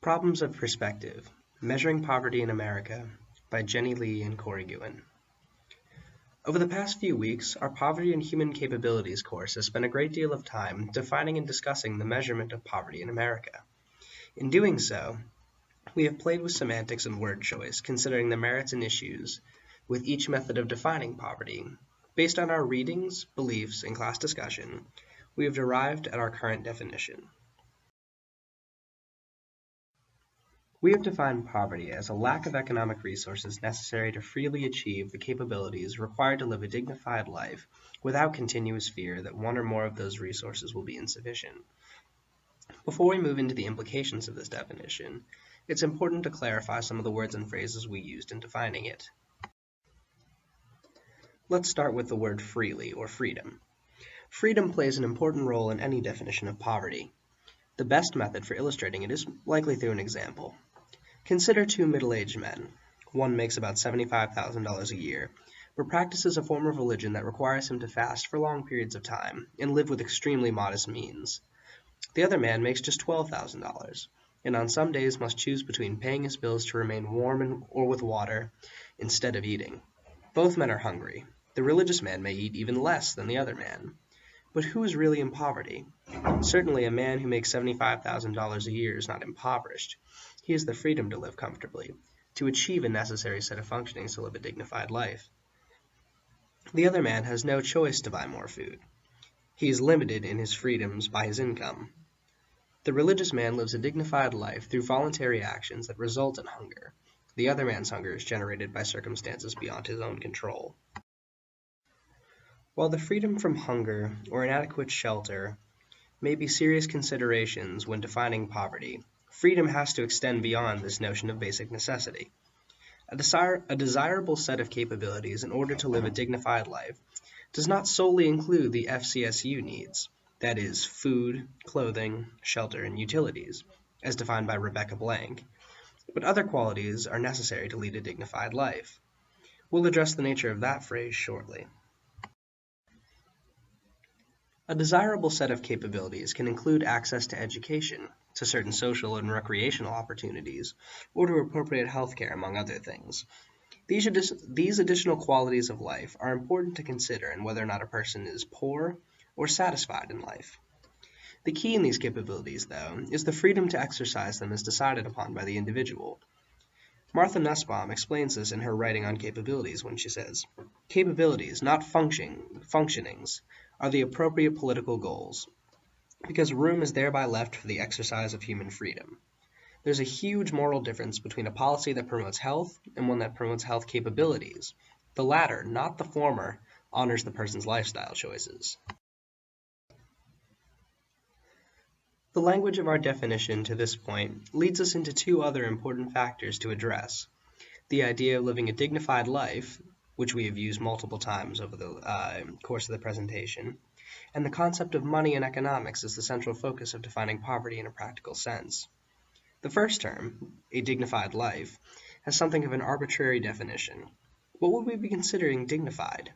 Problems of Perspective: Measuring Poverty in America by Jenny Lee and Corey Guin. Over the past few weeks, our Poverty and Human Capabilities course has spent a great deal of time defining and discussing the measurement of poverty in America. In doing so, we have played with semantics and word choice, considering the merits and issues with each method of defining poverty. Based on our readings, beliefs, and class discussion, we have arrived at our current definition. We have defined poverty as a lack of economic resources necessary to freely achieve the capabilities required to live a dignified life without continuous fear that one or more of those resources will be insufficient. Before we move into the implications of this definition, it's important to clarify some of the words and phrases we used in defining it. Let's start with the word freely, or freedom. Freedom plays an important role in any definition of poverty. The best method for illustrating it is likely through an example. Consider two middle-aged men. One makes about $75,000 a year, but practices a form of religion that requires him to fast for long periods of time and live with extremely modest means. The other man makes just $12,000, and on some days must choose between paying his bills to remain warm or with water instead of eating. Both men are hungry. The religious man may eat even less than the other man. But who is really in poverty? Certainly a man who makes $75,000 a year is not impoverished. He has the freedom to live comfortably, to achieve a necessary set of functionings to live a dignified life. The other man has no choice to buy more food. He is limited in his freedoms by his income. The religious man lives a dignified life through voluntary actions that result in hunger. The other man's hunger is generated by circumstances beyond his own control. While the freedom from hunger or inadequate shelter may be serious considerations when defining poverty, freedom has to extend beyond this notion of basic necessity. A desirable set of capabilities in order to live a dignified life does not solely include the FCSU needs, that is, food, clothing, shelter, and utilities, as defined by Rebecca Blank, but other qualities are necessary to lead a dignified life. We'll address the nature of that phrase shortly. A desirable set of capabilities can include access to education, to certain social and recreational opportunities, or to appropriate health care, among other things. These additional qualities of life are important to consider in whether or not a person is poor or satisfied in life. The key in these capabilities, though, is the freedom to exercise them as decided upon by the individual. Martha Nussbaum explains this in her writing on capabilities when she says, "Capabilities, not functionings, are the appropriate political goals, because room is thereby left for the exercise of human freedom. There's a huge moral difference between a policy that promotes health and one that promotes health capabilities. The latter, not the former, honors the person's lifestyle choices." The language of our definition to this point leads us into two other important factors to address: the idea of living a dignified life, which we have used multiple times over the course of the presentation, and the concept of money and economics as the central focus of defining poverty in a practical sense. The first term, a dignified life, has something of an arbitrary definition. What would we be considering dignified?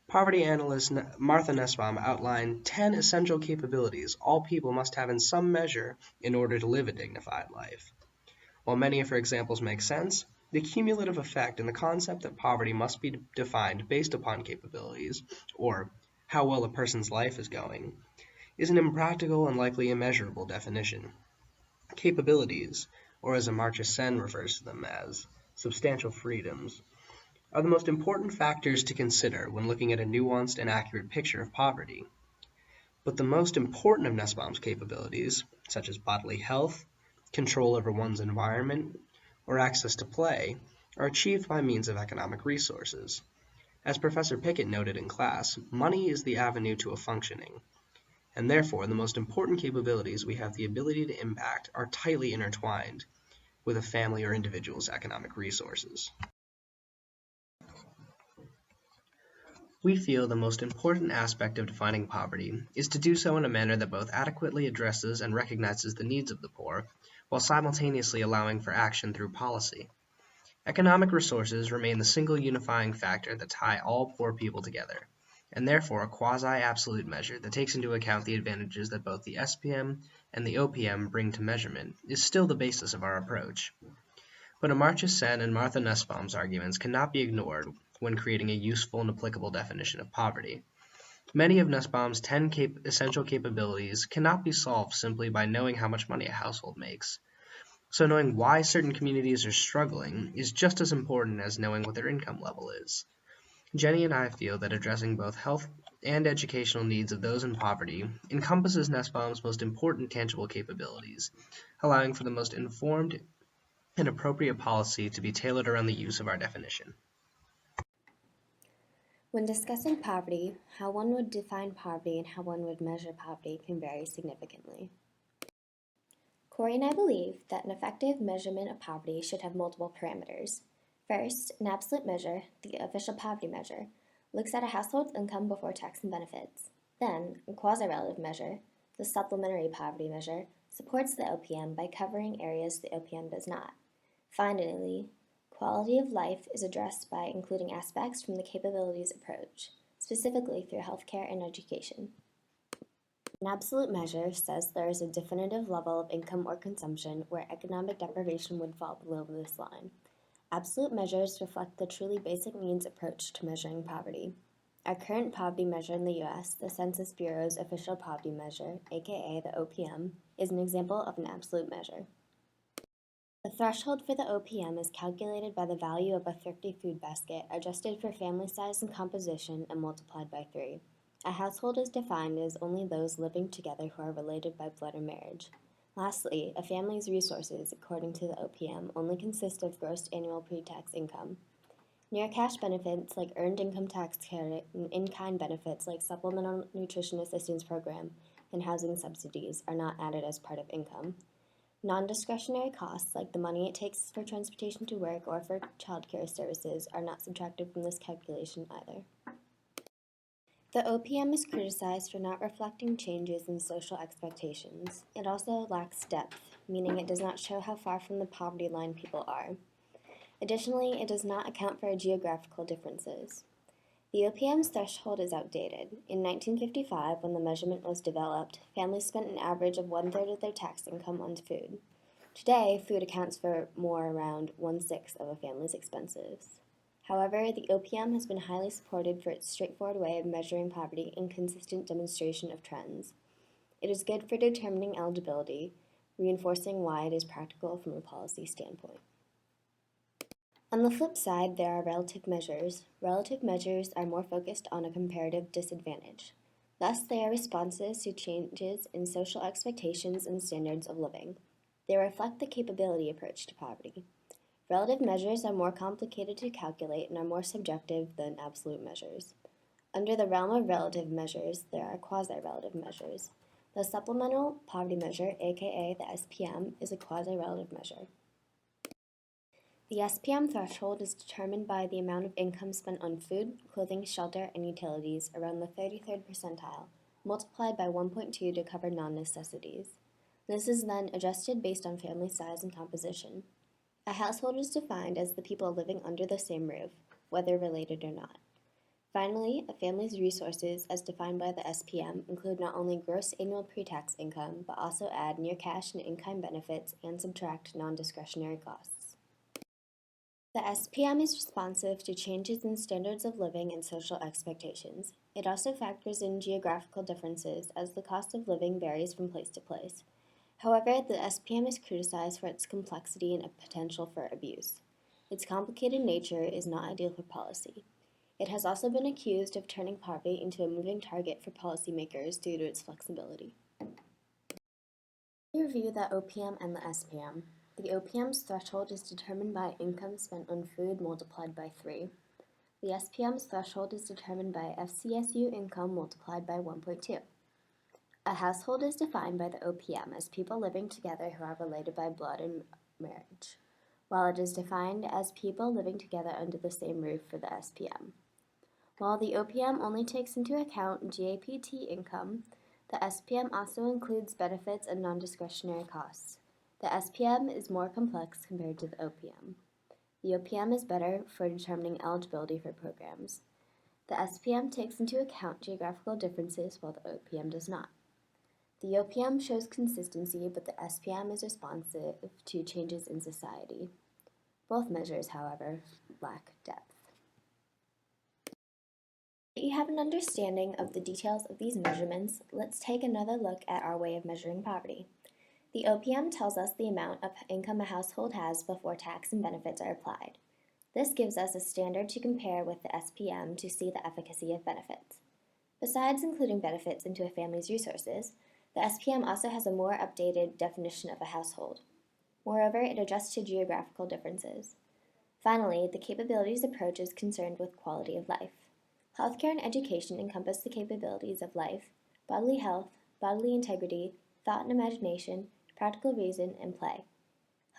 Poverty analyst Martha Nussbaum outlined 10 essential capabilities all people must have in some measure in order to live a dignified life. While many of her examples make sense, the cumulative effect and the concept that poverty must be defined based upon capabilities, or how well a person's life is going, is an impractical and likely immeasurable definition. Capabilities, or as Amartya Sen refers to them as, substantial freedoms, are the most important factors to consider when looking at a nuanced and accurate picture of poverty. But the most important of Nussbaum's capabilities, such as bodily health, control over one's environment, or access to play, are achieved by means of economic resources. As Professor Pickett noted in class, money is the avenue to a functioning, and therefore the most important capabilities we have the ability to impact are tightly intertwined with a family or individual's economic resources. We feel the most important aspect of defining poverty is to do so in a manner that both adequately addresses and recognizes the needs of the poor, while simultaneously allowing for action through policy. Economic resources remain the single unifying factor that tie all poor people together, and therefore a quasi-absolute measure that takes into account the advantages that both the SPM and the OPM bring to measurement, is still the basis of our approach. But Amartya Sen and Martha Nussbaum's arguments cannot be ignored when creating a useful and applicable definition of poverty. Many of Nussbaum's 10 essential capabilities cannot be solved simply by knowing how much money a household makes. So knowing why certain communities are struggling is just as important as knowing what their income level is. Jenny and I feel that addressing both health and educational needs of those in poverty encompasses Nussbaum's most important tangible capabilities, allowing for the most informed and appropriate policy to be tailored around the use of our definition. When discussing poverty, how one would define poverty and how one would measure poverty can vary significantly. Corey and I believe that an effective measurement of poverty should have multiple parameters. First, an absolute measure, the official poverty measure, looks at a household's income before tax and benefits. Then, a quasi-relative measure, the supplementary poverty measure, supports the OPM by covering areas the OPM does not. Finally, quality of life is addressed by including aspects from the capabilities approach, specifically through healthcare and education. An absolute measure says there is a definitive level of income or consumption where economic deprivation would fall below this line. Absolute measures reflect the truly basic needs approach to measuring poverty. Our current poverty measure in the U.S., the Census Bureau's official poverty measure, aka the OPM, is an example of an absolute measure. The threshold for the OPM is calculated by the value of a thrifty food basket, adjusted for family size and composition, and multiplied by 3. A household is defined as only those living together who are related by blood or marriage. Lastly, a family's resources, according to the OPM, only consist of gross annual pre-tax income. Near-cash benefits like earned income tax credit and in-kind benefits like supplemental nutrition assistance program and housing subsidies are not added as part of income. Non-discretionary costs like the money it takes for transportation to work or for childcare services are not subtracted from this calculation either. The OPM is criticized for not reflecting changes in social expectations. It also lacks depth, meaning it does not show how far from the poverty line people are. Additionally, it does not account for geographical differences. The OPM's threshold is outdated. In 1955, when the measurement was developed, families spent an average of 1/3 of their tax income on food. Today, food accounts for more around 1/6 of a family's expenses. However, the OPM has been highly supported for its straightforward way of measuring poverty and consistent demonstration of trends. It is good for determining eligibility, reinforcing why it is practical from a policy standpoint. On the flip side, there are relative measures. Relative measures are more focused on a comparative disadvantage. Thus, they are responses to changes in social expectations and standards of living. They reflect the capability approach to poverty. Relative measures are more complicated to calculate and are more subjective than absolute measures. Under the realm of relative measures, there are quasi-relative measures. The supplemental poverty measure, aka the SPM, is a quasi-relative measure. The SPM threshold is determined by the amount of income spent on food, clothing, shelter, and utilities around the 33rd percentile, multiplied by 1.2 to cover non-necessities. This is then adjusted based on family size and composition. A household is defined as the people living under the same roof, whether related or not. Finally, a family's resources, as defined by the SPM, include not only gross annual pre-tax income, but also add near-cash and in-kind benefits and subtract non-discretionary costs. The SPM is responsive to changes in standards of living and social expectations. It also factors in geographical differences, as the cost of living varies from place to place. However, the SPM is criticized for its complexity and potential for abuse. Its complicated nature is not ideal for policy. It has also been accused of turning poverty into a moving target for policymakers due to its flexibility. We review the OPM and the SPM. The OPM's threshold is determined by income spent on food multiplied by 3. The SPM's threshold is determined by FCSU income multiplied by 1.2. A household is defined by the OPM as people living together who are related by blood and marriage, while it is defined as people living together under the same roof for the SPM. While the OPM only takes into account GAPT income, the SPM also includes benefits and non-discretionary costs. The SPM is more complex compared to the OPM. The OPM is better for determining eligibility for programs. The SPM takes into account geographical differences while the OPM does not. The OPM shows consistency, but the SPM is responsive to changes in society. Both measures, however, lack depth. That you have an understanding of the details of these measurements, let's take another look at our way of measuring poverty. The OPM tells us the amount of income a household has before tax and benefits are applied. This gives us a standard to compare with the SPM to see the efficacy of benefits. Besides including benefits into a family's resources, the SPM also has a more updated definition of a household. Moreover, it adjusts to geographical differences. Finally, the capabilities approach is concerned with quality of life. Healthcare and education encompass the capabilities of life, bodily health, bodily integrity, thought and imagination, practical reason, and play.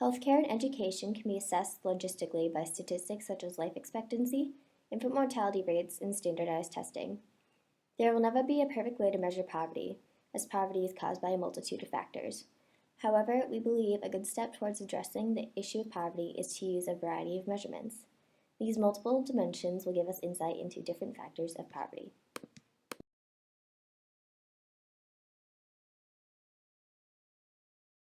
Healthcare and education can be assessed logistically by statistics such as life expectancy, infant mortality rates, and standardized testing. There will never be a perfect way to measure poverty, as poverty is caused by a multitude of factors. However, we believe a good step towards addressing the issue of poverty is to use a variety of measurements. These multiple dimensions will give us insight into different factors of poverty.